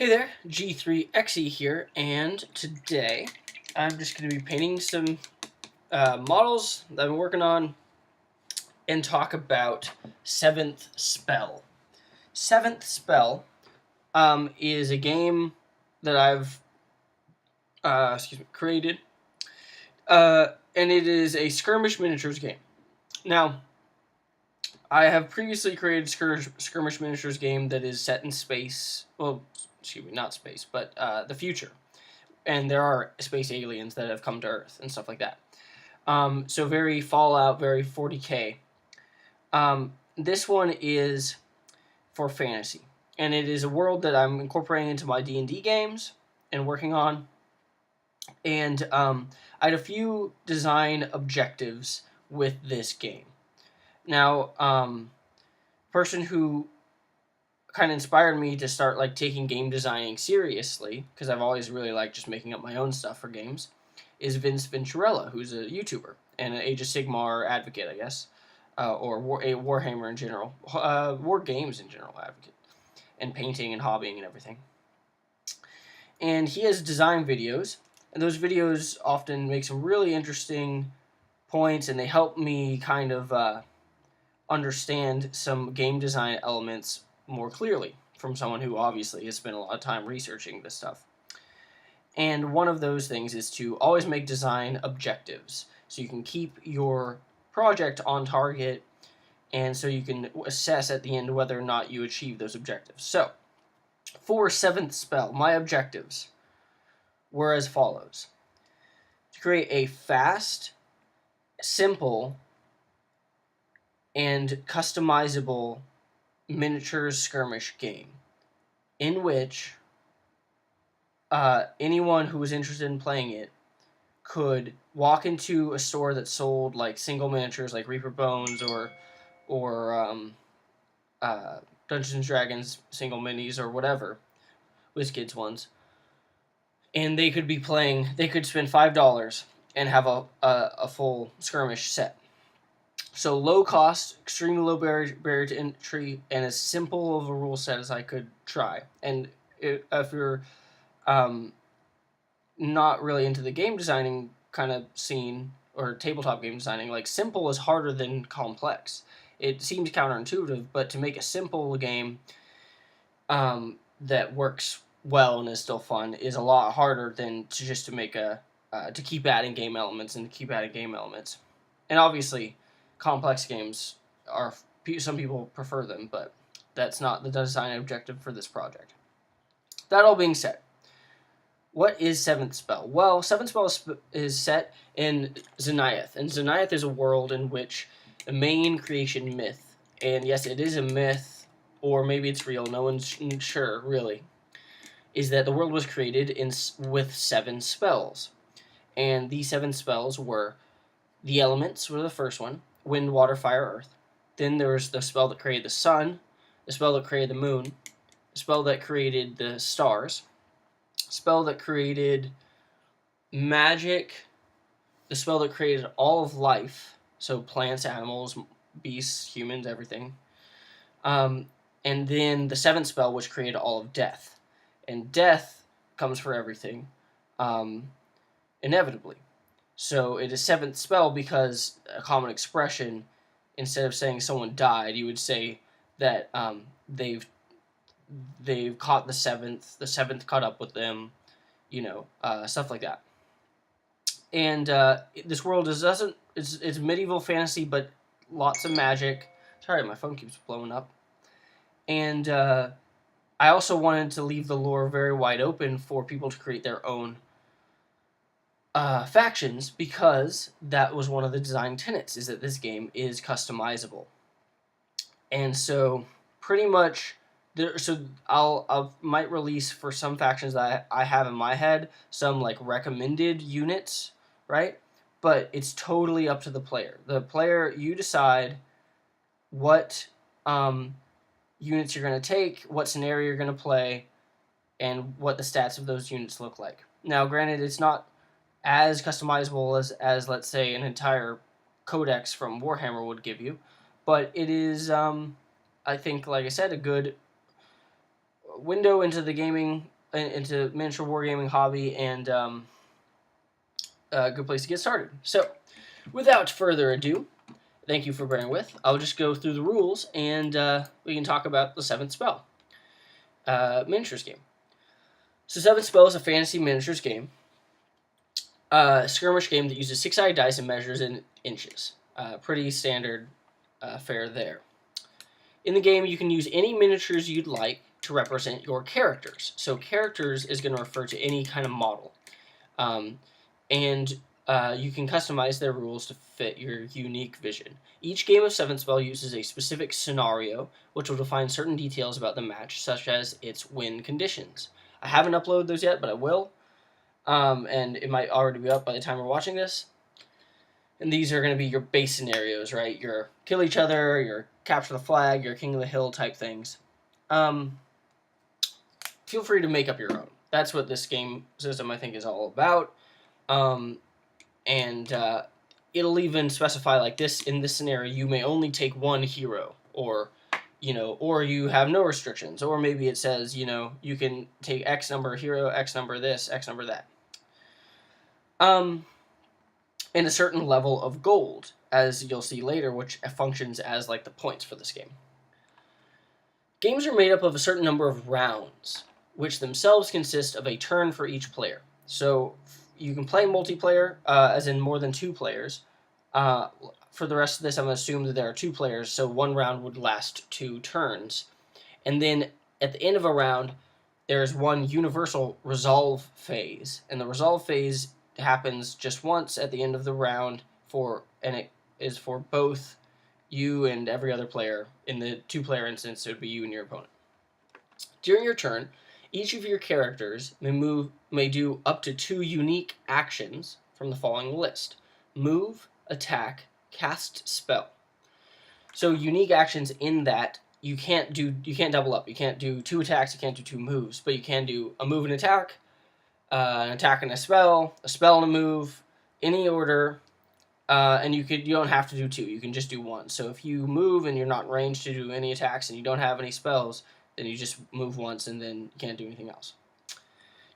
Hey there, G3XE here, and today I'm just going to be painting some models that I've been working on and talk about Seventh Spell. Seventh Spell is a game that I've created, and it is a skirmish miniatures game. Now, I have previously created skirmish miniatures game that is set in space. Well, excuse me, not space, but the future. And there are space aliens that have come to Earth and stuff like that. So very Fallout, very 40K. This one is for fantasy, and it is a world that I'm incorporating into my D&D games and working on. And I had a few design objectives with this game. Now, person who kind of inspired me to start like taking game designing seriously, because I've always really liked just making up my own stuff for games, is Vince Venturella, who's a YouTuber and an Age of Sigmar advocate, I guess, or a Warhammer in general, war games in general advocate, and painting and hobbying and everything. And he has design videos, and those videos often make some really interesting points, and they help me kind of understand some game design elements more clearly from someone who obviously has spent a lot of time researching this stuff. And one of those things is to always make design objectives, so you can keep your project on target, and so you can assess at the end whether or not you achieve those objectives. So, for Seventh Spell, my objectives were as follows. To create a fast, simple, and customizable miniatures skirmish game in which anyone who was interested in playing it could walk into a store that sold like single miniatures like Reaper Bones or Dungeons and Dragons single minis or whatever, WizKids ones, and they could be playing. They could spend $5 and have a full skirmish set. So low cost, extremely low barrier to entry, and as simple of a rule set as I could try. And if you're not really into the game designing kind of scene or tabletop game designing, like simple is harder than complex. It seems counterintuitive, but to make a simple game that works well and is still fun is a lot harder than to make to keep adding game elements and to keep adding game elements. And obviously, complex games are, some people prefer them, but that's not the design objective for this project. That all being said, what is Seventh Spell? Well, Seventh Spell is set in Zeniath, and Zeniath is a world in which a main creation myth, and yes, it is a myth, or maybe it's real, no one's sure, really, is that the world was created with 7 spells. And these 7 spells were the elements were the first one, wind, water, fire, earth. Then there was the spell that created the sun, the spell that created the moon, the spell that created the stars, the spell that created magic, the spell that created all of life, so plants, animals, beasts, humans, everything. And then the 7th spell, which created all of death. And death comes for everything, inevitably. So it is 7th spell because a common expression, instead of saying someone died, you would say that they've caught the 7th caught up with them, stuff like that. And this world it's medieval fantasy, but lots of magic. Sorry, my phone keeps blowing up. And I also wanted to leave the lore very wide open for people to create their own factions, because that was one of the design tenets, is that this game is customizable. And so pretty much I might release for some factions that I have in my head some like recommended units, right? But it's totally up to the player. The player, you decide what units you're going to take, what scenario you're going to play, and what the stats of those units look like. Now, granted, it's not as customizable as let's say an entire codex from Warhammer would give you, but it is I think, like I said, a good window into the into miniature wargaming hobby, and a good place to get started. So, without further ado, thank you for bearing with. I'll just go through the rules, and we can talk about the 7th spell. Miniatures game. So 7th spell is a fantasy miniatures game. Skirmish game that uses 6-sided dice and measures in inches. Pretty standard fare there. In the game, you can use any miniatures you'd like to represent your characters. So characters is going to refer to any kind of model. And you can customize their rules to fit your unique vision. Each game of 7th spell uses a specific scenario, which will define certain details about the match, such as its win conditions. I haven't uploaded those yet, but I will. And it might already be up by the time we're watching this. And these are going to be your base scenarios, right? Your kill each other, your capture the flag, your king of the hill type things. Feel free to make up your own. That's what this game system, I think, is all about. It'll even specify like this: in this scenario, you may only take one hero, or you have no restrictions, or maybe it says, you can take X number hero, X number this, X number that. And a certain level of gold, as you'll see later, which functions as like the points for this game. Games are made up of a certain number of rounds, which themselves consist of a turn for each player. So you can play multiplayer, as in more than 2 players. For the rest of this, I'm going to assume that there are 2 players, so one round would last 2 turns. And then at the end of a round, there's one universal resolve phase. And the resolve phase happens just once at the end of the round, and it is for both you and every other player. In the 2-player instance, it would be you and your opponent. During your turn, each of your characters may do up to 2 unique actions from the following list: move, attack, cast spell. So unique actions in that you can't double up. You can't do 2 attacks, you can't do 2 moves, but you can do a move and attack, an attack and a spell and a move, any order, and you don't have to do 2. You can just do 1. So if you move and you're not in range to do any attacks and you don't have any spells, then you just move once and then you can't do anything else.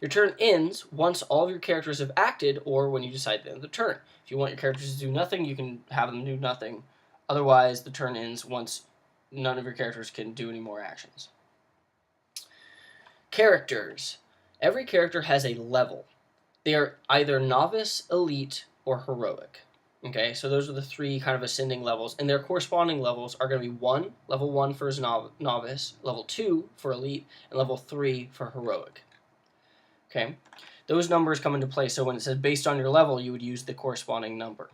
Your turn ends once all of your characters have acted, or when you decide to end the turn. If you want your characters to do nothing, you can have them do nothing. Otherwise, the turn ends once none of your characters can do any more actions. Characters. Every character has a level. They are either novice, elite, or heroic. Okay, so those are the 3 kind of ascending levels, and their corresponding levels are going to be level 1 for novice, level 2 for elite, and level 3 for heroic. Okay, those numbers come into play, so when it says based on your level, you would use the corresponding number.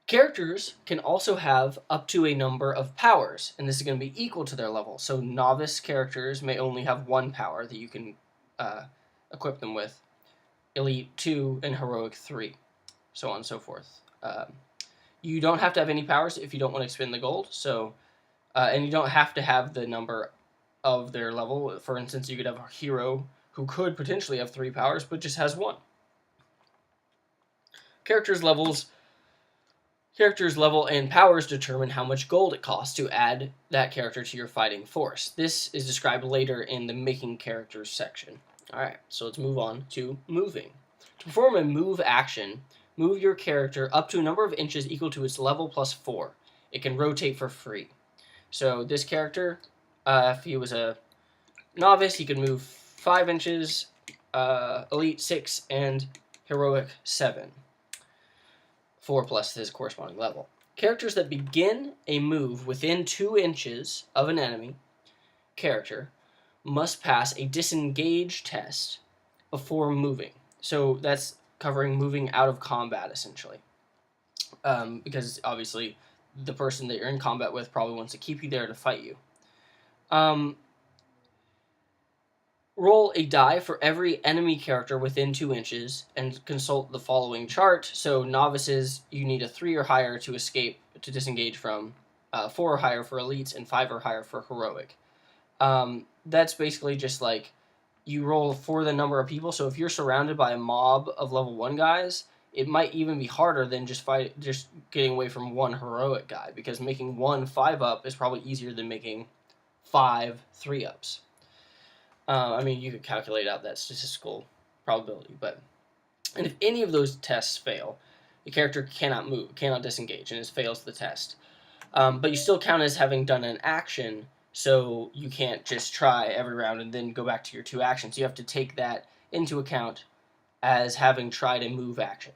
Characters can also have up to a number of powers, and this is going to be equal to their level. So novice characters may only have 1 power that you can equip them with, elite 2, and heroic 3, so on and so forth. You don't have to have any powers if you don't want to expend the gold, and you don't have to have the number of their level. For instance, you could have a hero who could potentially have 3 powers, but just has 1. Characters' level and powers determine how much gold it costs to add that character to your fighting force. This is described later in the making characters section. Alright, so let's move on to moving. To perform a move action, move your character up to a number of inches equal to its level plus 4. It can rotate for free. So this character, if he was a novice, he could move 5 inches, elite 6, and heroic 7. 4 plus his corresponding level. Characters that begin a move within 2 inches of an enemy character must pass a disengage test before moving. So that's covering moving out of combat, essentially. Because obviously the person that you're in combat with probably wants to keep you there to fight you. Roll a die for every enemy character within 2 inches and consult the following chart. So novices, you need a 3 or higher to disengage from, 4 or higher for elites, and 5 or higher for heroic. That's basically just like you roll for the number of people. So if you're surrounded by a mob of level 1 guys, it might even be harder than just getting away from one heroic guy, because making one 5-up is probably easier than making 5 3-ups. I mean, you could calculate out that statistical probability, and if any of those tests fail, the character cannot move, cannot disengage, and it fails the test. But you still count as having done an action, so you can't just try every round and then go back to your 2 actions. You have to take that into account as having tried a move action.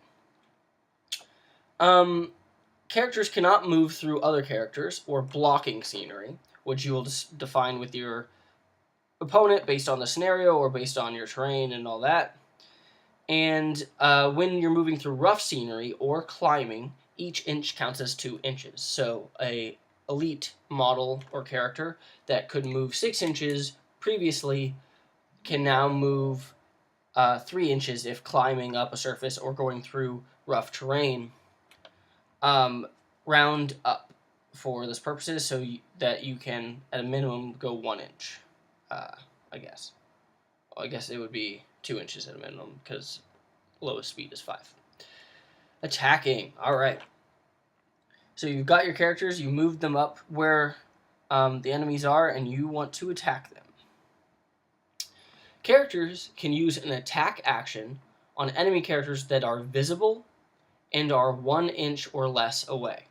Characters cannot move through other characters or blocking scenery, which you will define with your opponent based on the scenario or based on your terrain and all that. And when you're moving through rough scenery or climbing, each inch counts as 2 inches. So a elite model or character that could move 6 inches previously can now move 3 inches if climbing up a surface or going through rough terrain. Round up for this purposes so that you can, at a minimum, go 1 inch. I guess. Well, I guess it would be 2 inches at a minimum because lowest speed is 5. Attacking. All right. So you've got your characters. You moved them up where the enemies are, and you want to attack them. Characters can use an attack action on enemy characters that are visible and are 1 inch or less away.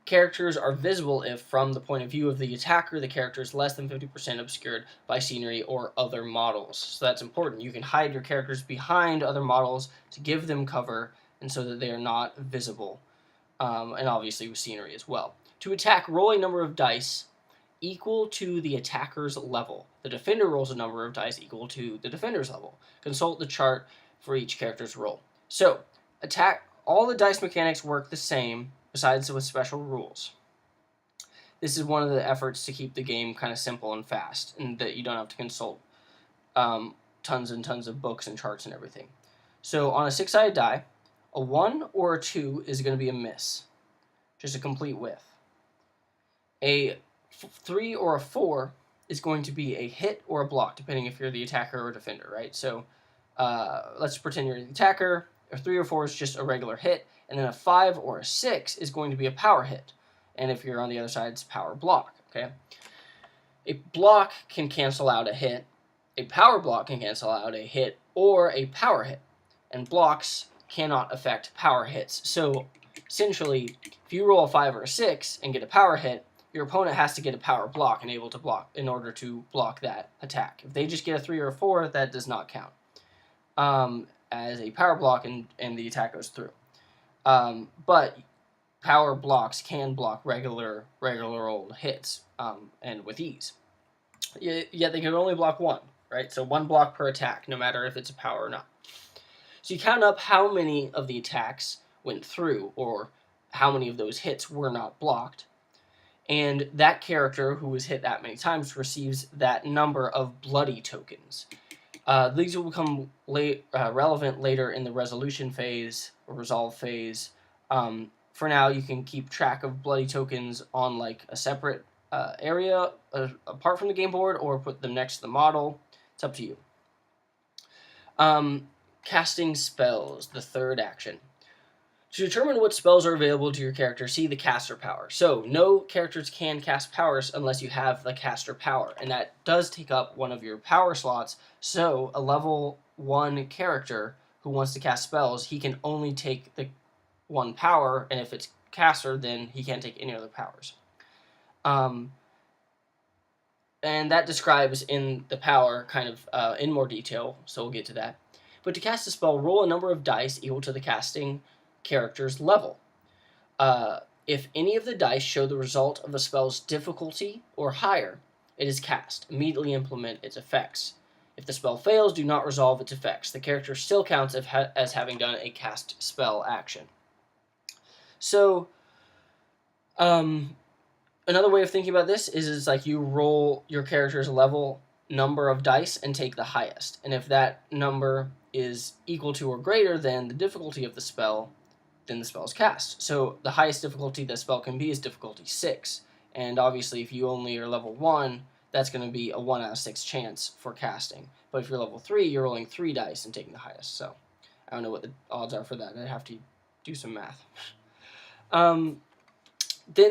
Characters are visible if, from the point of view of the attacker, the character is less than 50% obscured by scenery or other models. So that's important. You can hide your characters behind other models to give them cover and so that they are not visible. And obviously with scenery as well. To attack, roll a number of dice equal to the attacker's level. The defender rolls a number of dice equal to the defender's level. Consult the chart for each character's roll. So, attack. All the dice mechanics work the same, besides with special rules. This is one of the efforts to keep the game kind of simple and fast, and that you don't have to consult tons and tons of books and charts and everything. So on a 6-sided die, a 1 or a 2 is going to be a miss, just a complete whiff. A 3 or a 4 is going to be a hit or a block, depending if you're the attacker or defender, right? So let's pretend you're the attacker. A 3 or 4 is just a regular hit, and then a 5 or a 6 is going to be a power hit. And if you're on the other side, it's power block, okay? A block can cancel out a hit. A power block can cancel out a hit or a power hit. And blocks cannot affect power hits. So, essentially, if you roll a 5 or a 6 and get a power hit, your opponent has to get a power block and able to block in order to block that attack. If they just get a 3 or a 4, that does not count as a power block and the attack goes through. But power blocks can block regular old hits and with ease. Yet they can only block 1, right? So 1 block per attack, no matter if it's a power or not. So you count up how many of the attacks went through or how many of those hits were not blocked. And that character who was hit that many times receives that number of bloody tokens. These will become relevant later in the resolution phase or resolve phase. For now, you can keep track of bloody tokens on like a separate area apart from the game board or put them next to the model. It's up to you. Casting spells, the third action. To determine what spells are available to your character, see the caster power. So, no characters can cast powers unless you have the caster power, and that does take up one of your power slots. So, a level 1 character who wants to cast spells, he can only take the 1 power, and if it's caster, then he can't take any other powers. And that describes in the power kind of in more detail, so we'll get to that. But to cast a spell, roll a number of dice equal to the casting character's level. If any of the dice show the result of a spell's difficulty or higher, it is cast. Immediately implement its effects. If the spell fails, do not resolve its effects. The character still counts as having done a cast spell action. So, another way of thinking about this is like you roll your character's level number of dice and take the highest. And if that number is equal to or greater than the difficulty of the spell, then the spell is cast. So the highest difficulty the spell can be is difficulty 6. And obviously if you only are level 1, that's going to be a 1 out of 6 chance for casting. But if you're level 3, you're rolling 3 dice and taking the highest. So I don't know what the odds are for that. I'd have to do some math. Then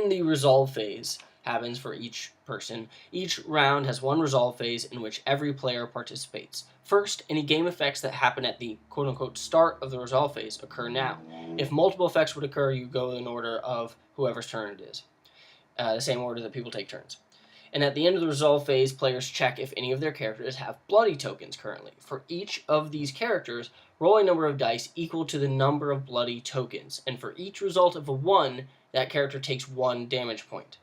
the resolve phase. happens for each person. Each round has one resolve phase in which every player participates. First, any game effects that happen at the quote-unquote start of the resolve phase occur now. If multiple effects would occur, you go in order of whoever's turn it is. The same order that people take turns. And at the end of the resolve phase, players check if any of their characters have bloody tokens currently. For each of these characters, roll a number of dice equal to the number of bloody tokens. And for each result of a 1, that character takes 1 damage point.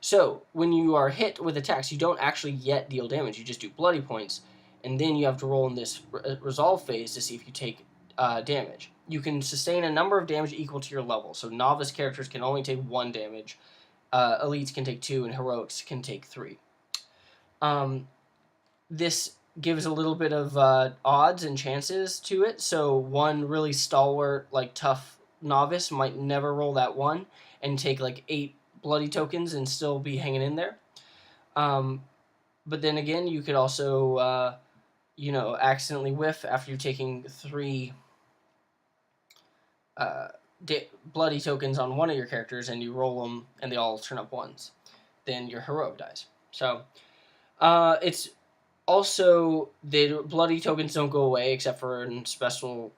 So, when you are hit with attacks, you don't actually yet deal damage, you just do bloody points. And then you have to roll in this resolve phase to see if you take damage. You can sustain a number of damage equal to your level. So novice characters can only take 1 damage. Elites can take 2, and heroics can take 3. This gives a little bit of odds and chances to it. So one really stalwart, like tough novice might never roll that 1 and take like 8 bloody tokens and still be hanging in there. But then again, you could also, accidentally whiff after you're taking 3 bloody tokens on one of your characters, and you roll them and they all turn up 1s. Then your heroic dies. So it's also, the bloody tokens don't go away except for in special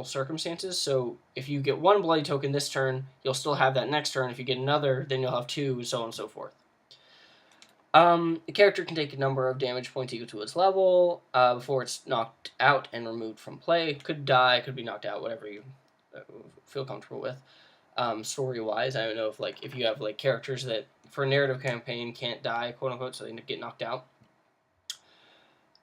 circumstances. So if you get 1 bloody token this turn, you'll still have that next turn. If you get another, then you'll have 2, so on and so forth. The character can take a number of damage points equal to its level before it's knocked out and removed from play. Could die, could be knocked out, whatever you feel comfortable with. Story-wise, I don't know if you have characters that for a narrative campaign can't die, quote unquote, so they get knocked out.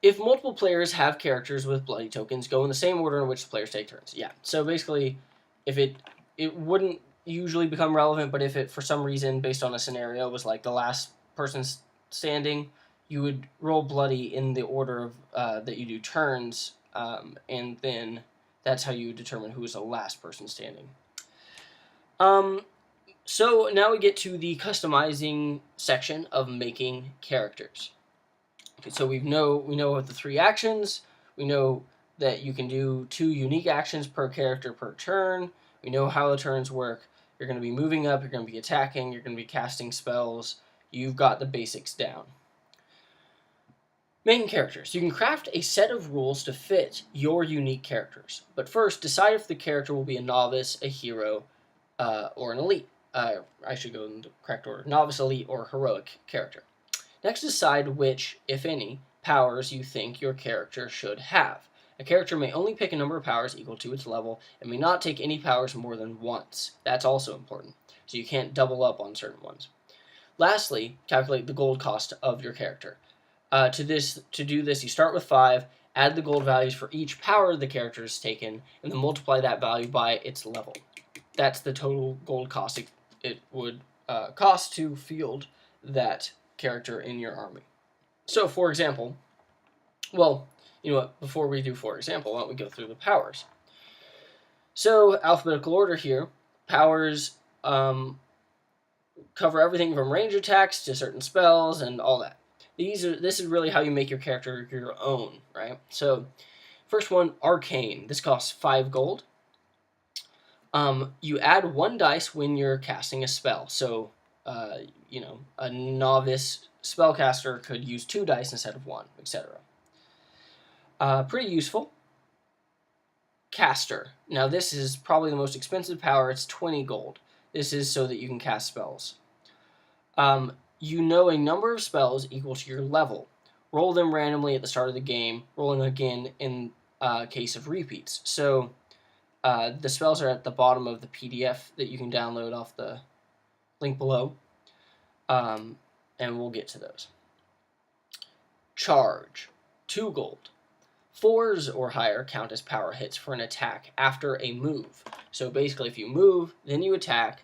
If multiple players have characters with bloody tokens, go in the same order in which the players take turns. Yeah, so basically, if it wouldn't usually become relevant, but if it for some reason based on a scenario was like the last person standing, you would roll bloody in the order of that you do turns, and then that's how you determine who is the last person standing. So now we get to the customizing section of making characters. Okay, so we know the 3 actions. We know that you can do 2 unique actions per character per turn. We know how the turns work. You're going to be moving up. You're going to be attacking. You're going to be casting spells. You've got the basics down. Making characters. You can craft a set of rules to fit your unique characters. But first, decide if the character will be a novice, a hero, or an elite. I should go in the correct order. Novice, elite, or heroic character. Next, decide which, if any, powers you think your character should have. A character may only pick a number of powers equal to its level and may not take any powers more than once. That's also important, so you can't double up on certain ones. Lastly, calculate the gold cost of your character. To do this, you start with 5, add the gold values for each power the character has taken, and then multiply that value by its level. That's the total gold cost it would cost to field that character in your army. So, for example, before we do for example, why don't we go through the powers? So, alphabetical order here, powers cover everything from range attacks to certain spells and all that. This is really how you make your character your own, right? So, first one, Arcane. This costs 5 gold. You add 1 dice when you're casting a spell. So, a novice spellcaster could use 2 dice instead of 1, etc. Pretty useful. Caster. Now, this is probably the most expensive power. It's 20 gold. This is so that you can cast spells. You know a number of spells equal to your level. Roll them randomly at the start of the game, rolling again in case of repeats. So, the spells are at the bottom of the PDF that you can download off the link below. And we'll get to those. Charge. 2 gold. 4s or higher count as power hits for an attack after a move. So basically, if you move, then you attack.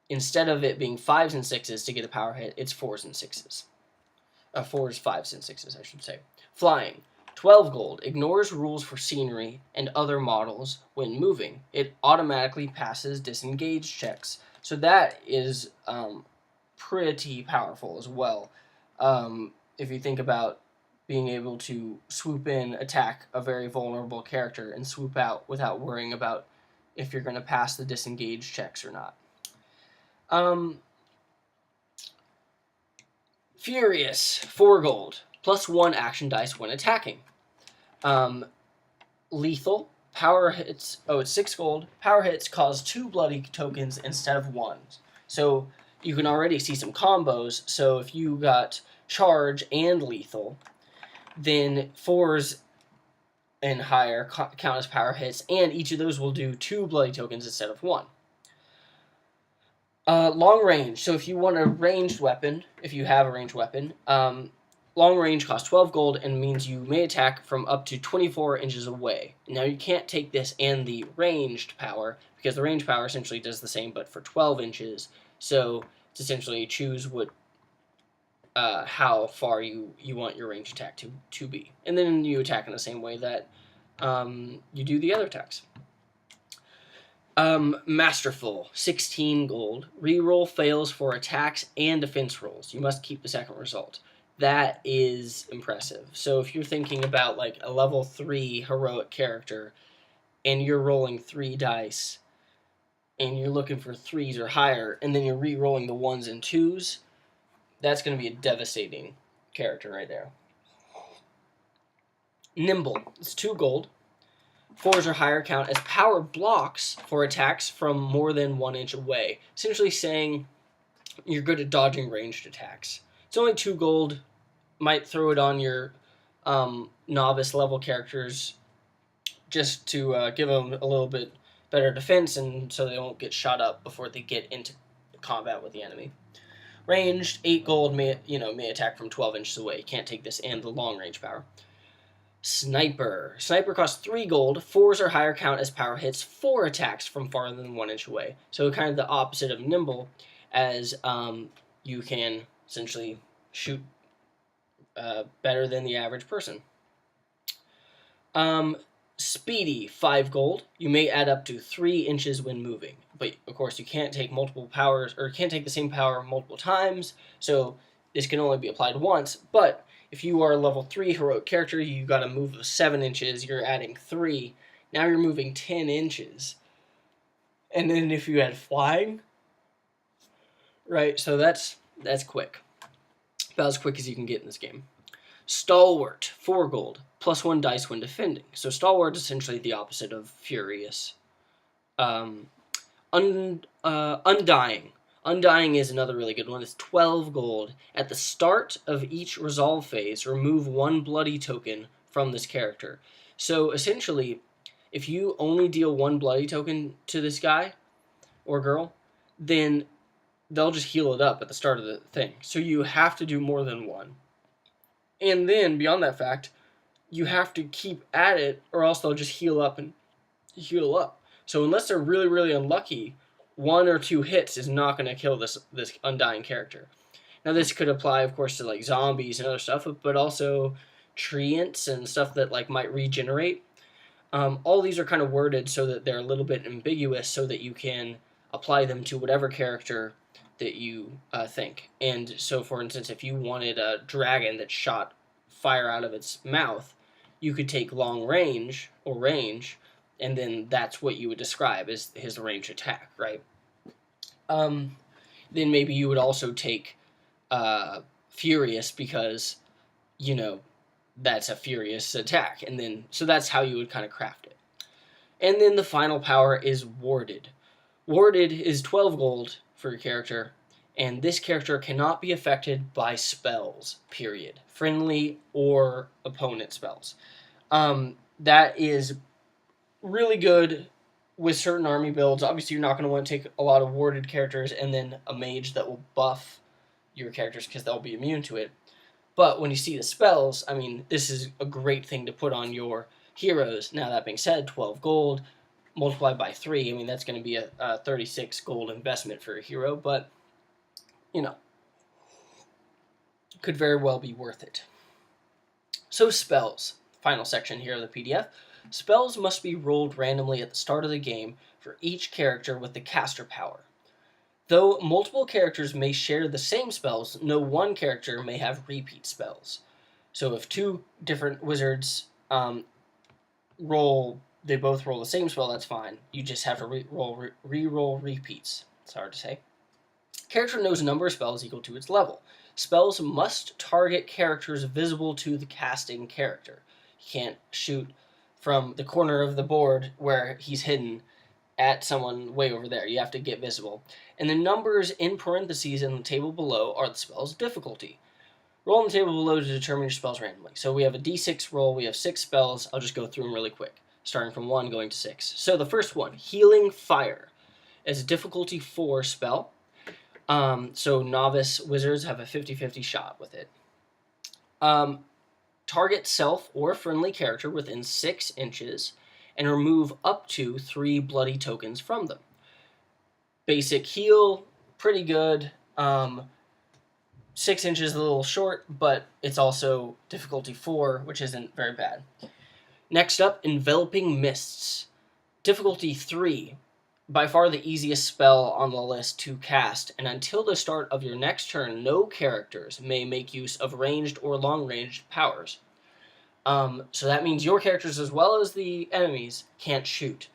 Instead of it being 5s and 6s to get a power hit, it's 4s and 6s. 4s, 5s, and 6s, I should say. Flying. 12 gold. Ignores rules for scenery and other models when moving. It automatically passes disengage checks. So that is pretty powerful as well. If you think about being able to swoop in, attack a very vulnerable character, and swoop out without worrying about if you're going to pass the disengage checks or not. Furious, 4 gold, +1 action dice when attacking. Lethal, power hits, it's 6 gold, power hits cause 2 bloody tokens instead of 1. So you can already see some combos, so if you got charge and lethal, then 4s and higher count as power hits, and each of those will do 2 bloody tokens instead of 1. Long range. So if you want a ranged weapon, if you have a ranged weapon, long range costs 12 gold and means you may attack from up to 24 inches away. Now you can't take this and the ranged power, because the ranged power essentially does the same but for 12 inches. So it's essentially choose what how far you want your range attack to be. And then you attack in the same way that you do the other attacks. Masterful, 16 gold. Reroll fails for attacks and defense rolls. You must keep the second result. That is impressive. So if you're thinking about like a level 3 heroic character and you're rolling 3 dice and you're looking for 3s or higher and then you're re-rolling the 1s and 2s, that's going to be a devastating character right there. Nimble, it's 2 gold. 4s or higher count as power blocks for attacks from more than 1 inch away. Essentially saying you're good at dodging ranged attacks. It's only 2 gold. Might throw it on your novice level characters just to give them a little bit better defense and so they won't get shot up before they get into combat with the enemy. Ranged, 8 gold, may attack from 12 inches away. You can't take this and the long range power. Sniper. Sniper costs 3 gold. 4s or higher count as power hits 4 attacks from farther than 1 inch away. So kind of the opposite of Nimble, as you can essentially shoot better than the average person. Speedy, 5 gold. You may add up to 3 inches when moving. But, of course, you can't take multiple powers, or can't take the same power multiple times, so this can only be applied once. But if you are a level 3 heroic character, you got a move of 7 inches, you're adding 3. Now you're moving 10 inches. And then if you add flying, right, so that's quick. About as quick as you can get in this game. Stalwart, 4 gold, +1 dice when defending. So Stalwart is essentially the opposite of Furious. Undying. Undying is another really good one. It's 12 gold. At the start of each resolve phase, remove 1 bloody token from this character. So essentially, if you only deal 1 bloody token to this guy or girl, then they'll just heal it up at the start of the thing. So you have to do more than 1. And then, beyond that fact, you have to keep at it, or else they'll just heal up and heal up. So unless they're really, really unlucky, 1 or 2 hits is not going to kill this undying character. Now, this could apply, of course, to like zombies and other stuff, but also treants and stuff that like might regenerate. All these are kind of worded so that they're a little bit ambiguous, so that you can apply them to whatever character that you think. And so, for instance, if you wanted a dragon that shot fire out of its mouth, you could take long range or range, and then that's what you would describe as his range attack, right? Then maybe you would also take Furious because, that's a furious attack. And then, so that's how you would kind of craft it. And then the final power is Warded. Warded is 12 gold for your character, and this character cannot be affected by spells, period. Friendly or opponent spells. That is really good with certain army builds. Obviously, you're not going to want to take a lot of warded characters and then a mage that will buff your characters because they'll be immune to it. But when you see the spells, I mean, this is a great thing to put on your heroes. Now, that being said, 12 gold multiplied by 3, I mean, that's going to be a 36 gold investment for a hero, but, could very well be worth it. So spells, final section here of the PDF. Spells must be rolled randomly at the start of the game for each character with the caster power. Though multiple characters may share the same spells, no one character may have repeat spells. So if 2 different wizards they both roll the same spell, that's fine. You just have to re-roll repeats. It's hard to say. Character knows number of spells equal to its level. Spells must target characters visible to the casting character. You can't shoot from the corner of the board where he's hidden at someone way over there. You have to get visible. And the numbers in parentheses in the table below are the spell's difficulty. Roll on the table below to determine your spells randomly. So we have a d6 roll. We have 6 spells. I'll just go through them really quick, starting from 1 going to 6. So the first one, Healing Fire, is a difficulty 4 spell. So novice wizards have a 50-50 shot with it. Target self or friendly character within 6 inches and remove up to 3 bloody tokens from them. Basic heal, pretty good. 6 inches a little short, but it's also difficulty 4, which isn't very bad. Next up, Enveloping Mists. Difficulty 3. By far the easiest spell on the list to cast, and until the start of your next turn, no characters may make use of ranged or long-ranged powers. So that means your characters, as well as the enemies, can't shoot.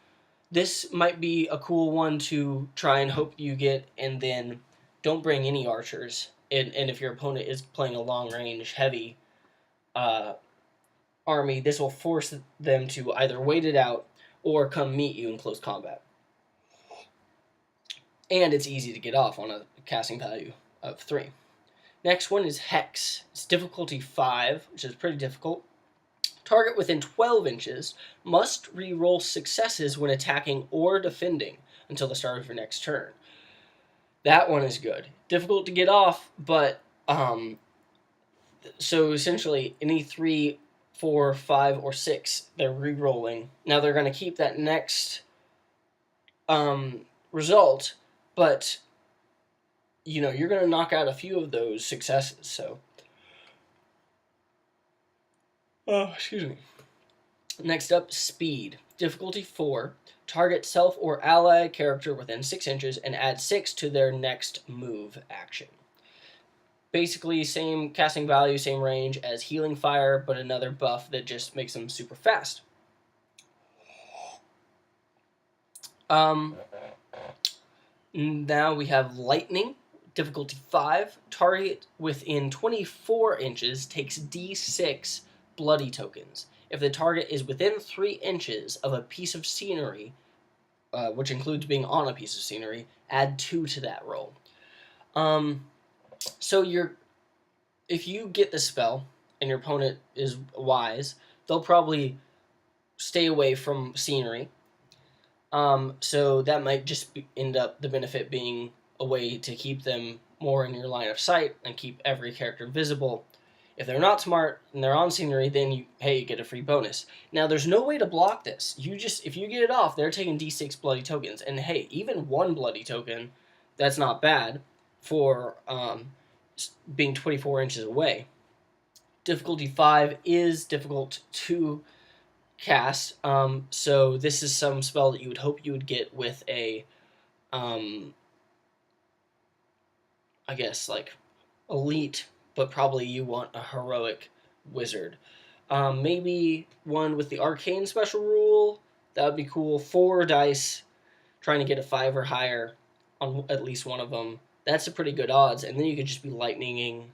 This might be a cool one to try and hope you get, and then don't bring any archers. And if your opponent is playing a long-range, heavy army, this will force them to either wait it out or come meet you in close combat. And it's easy to get off on a casting value of 3. Next one is Hex. It's difficulty 5, which is pretty difficult. Target within 12 inches must re-roll successes when attacking or defending until the start of your next turn. That one is good. Difficult to get off, but so essentially any 3, 4, 5, or 6, they're re-rolling. Now they're going to keep that next result, but you're going to knock out a few of those successes. So, excuse me. Next up, Speed. Difficulty 4. Target self or ally character within 6 inches and add 6 to their next move action. Basically, same casting value, same range as Healing Fire, but another buff that just makes them super fast. Now we have Lightning, difficulty 5. Target within 24 inches takes d6 bloody tokens. If the target is within 3 inches of a piece of scenery, which includes being on a piece of scenery, add 2 to that roll. So if you get the spell and your opponent is wise, they'll probably stay away from scenery. So that might just end up the benefit being a way to keep them more in your line of sight and keep every character visible. If they're not smart and they're on scenery, then you get a free bonus. Now, there's no way to block this. If you get it off, they're taking d6 bloody tokens. And hey, even 1 bloody token, that's not bad for being 24 inches away. Difficulty 5 is difficult to cast. So this is some spell that you would hope you would get with a, I guess, like, elite, but probably you want a heroic wizard. Maybe one with the arcane special rule. That would be cool. 4 dice, trying to get a 5 or higher on at least one of them. That's a pretty good odds, and then you could just be lightninging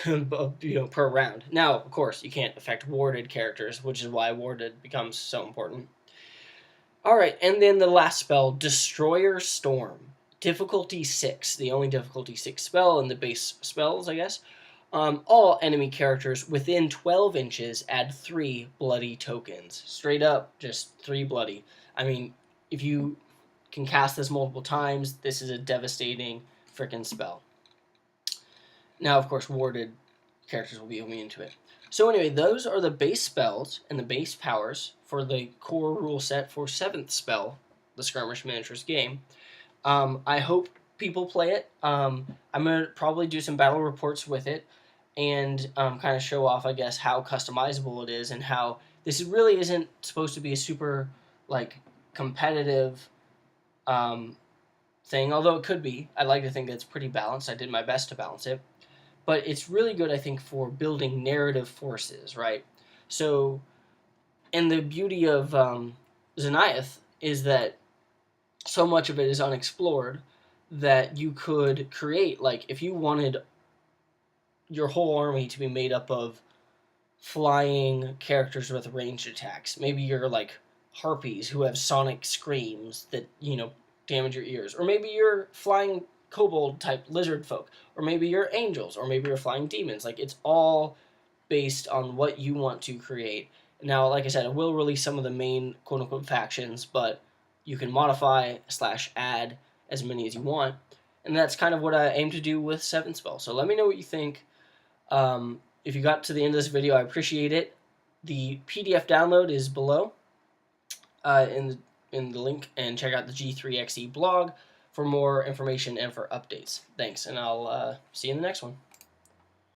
per round. Now, of course, you can't affect warded characters, which is why warded becomes so important. Alright, and then the last spell, Destroyer Storm. Difficulty 6, the only difficulty 6 spell in the base spells, I guess. All enemy characters within 12 inches add 3 bloody tokens. Straight up, just 3 bloody. I mean, if you can cast this multiple times, this is a devastating frickin' spell. Now, of course, warded characters will be immune to it. So anyway, those are the base spells and the base powers for the core rule set for 7th spell, the Skirmish Miniatures game. I hope people play it. I'm going to probably do some battle reports with it and kind of show off, I guess, how customizable it is and how this really isn't supposed to be a super, competitive thing, although it could be. I like to think that it's pretty balanced. I did my best to balance it. But it's really good, I think, for building narrative forces, right? So, and the beauty of Xenayth is that so much of it is unexplored that you could create. Like, if you wanted your whole army to be made up of flying characters with ranged attacks, maybe you're like harpies who have sonic screams that, damage your ears, or maybe you're flying kobold type lizard folk, or maybe you're angels, or maybe you're flying demons. Like, it's all based on what you want to create. Now, like I said, I will release some of the main quote unquote factions, but you can modify / add as many as you want. And that's kind of what I aim to do with 7 Spell. So let me know what you think. If you got to the end of this video, I appreciate it. The PDF download is below in the link, and check out the G3XE blog for more information and for updates. Thanks, and I'll see you in the next one.